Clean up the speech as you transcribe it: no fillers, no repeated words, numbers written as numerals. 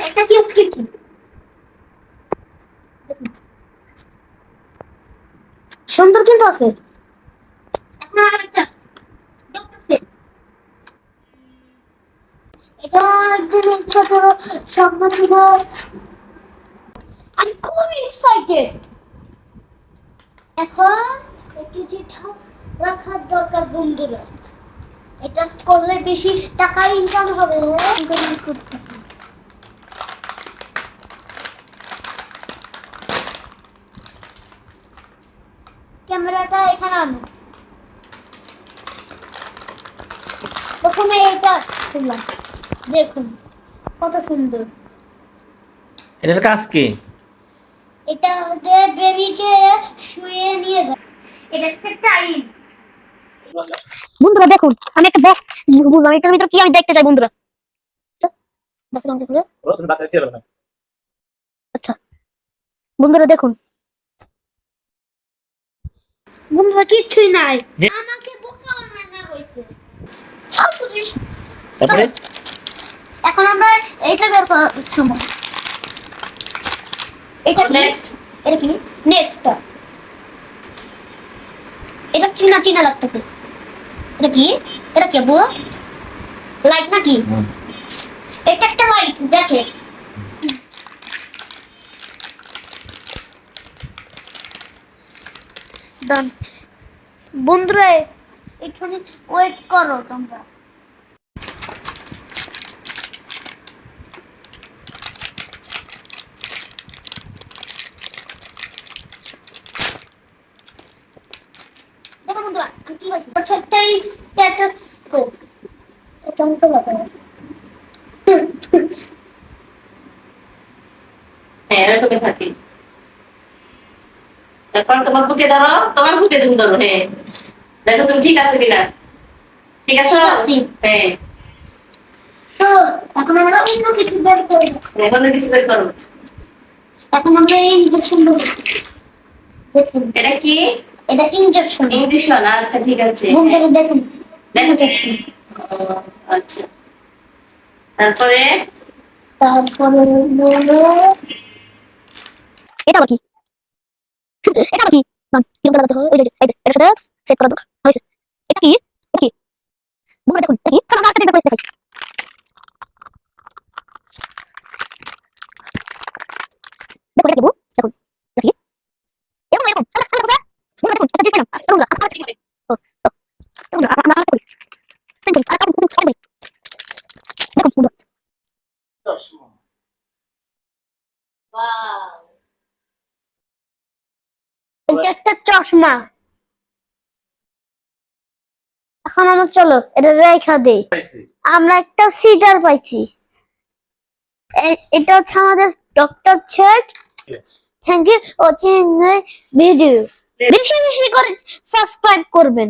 একটা cute kitchen, সুন্দর কিন্তু আছে। এখন আরেকটা ডক্টর সেট, এটা একদিন ইচ্ছা করো স্বপ্ন ছিল। আমি খুবই এক্সাইটেড। এখন একটু চিঠা রাখার দরকার বন্ধুরা, এটা করলে বেশি টাকা ইনকাম হবে। ক্যামেরাটা এখানে আনো, প্রথমে এটা খুললাম, দেখুন কত সুন্দর। এটার কাজ কি? এটা দিয়ে বেবিকে শুয়ে নিয়ে যায়। এটা একটা টাইম। বন্ধুরা দেখুন, আমি একটা বক্স বুঝলাম এটার ভিতরে কি আমি দেখতে চাই বন্ধুরা। আচ্ছা বন্ধুরা দেখুন, বন্ধুরা কিচ্ছুই নাই, আমাকে বোকা বানানো হয়েছে। তারপরে এখন আমরা এইটা বের করার সময়, এটা নেক্সট, এটা কি নেক্সটটা, এটা চিনা চিনা লাগতেছে। এটা কি, এটা কি বল, লাইট নাকি? এটা একটা লাইট দেখে। ডান বন্ধুরা, একটুখানি ওয়েট করো তোমরা। দেখো বন্ধুরা আমি কি বলছি, এটা একটা স্টেথোস্কোপ। এটা অঙ্ক লাগানো, হ্যাঁ এরকমই থাকি। তারপর তোমার বুকে ধরো, তোমার বুকে তুমি ধরো। হ্যাঁ দেখো তুমি ঠিক আছে কিনা। ঠিক আছে? হ্যাঁ। তো এখন আমরা অন্য কিছু বের করব। এখন কিছু বের করো। এখন আমরা এই ইনজেকশন দেব। দেখুন এটা কি? এটা ইনজেকশন। ইনজেকশন, আচ্ছা ঠিক আছে। বন্ধুরা দেখুন, দেখো ইনজেকশন। আচ্ছা তারপরে তারপরে এটা কি, এটা কি কিরকম লাগাতে হবে, ওই যে এটার সাথে সেট করা দরকার হয়েছে। এটা কি, এটা কি বন্ধুরা দেখুন, এটা কি আমরা একটা দেখতে পাচ্ছি। দেখুন এটা কি, দেখুন এটা কি এরকম এরকম বন্ধুরা দেখুন, এটা ঠিক না বন্ধুরা, আমরা ঠিক হবে। বন্ধুরা আমরা করি দেখুন, আর আপনি দেখুন সবাই দেখুন বন্ধুরা, ওয়াও এটা একটা চশমা। এখন আমরা চলো এটা রেখা দেই। আমরা একটা সিজার পাইছি, এটা হচ্ছে আমাদের doctor set. Thank you watching video, বেশি বেশি করে সাবস্ক্রাইব করবেন।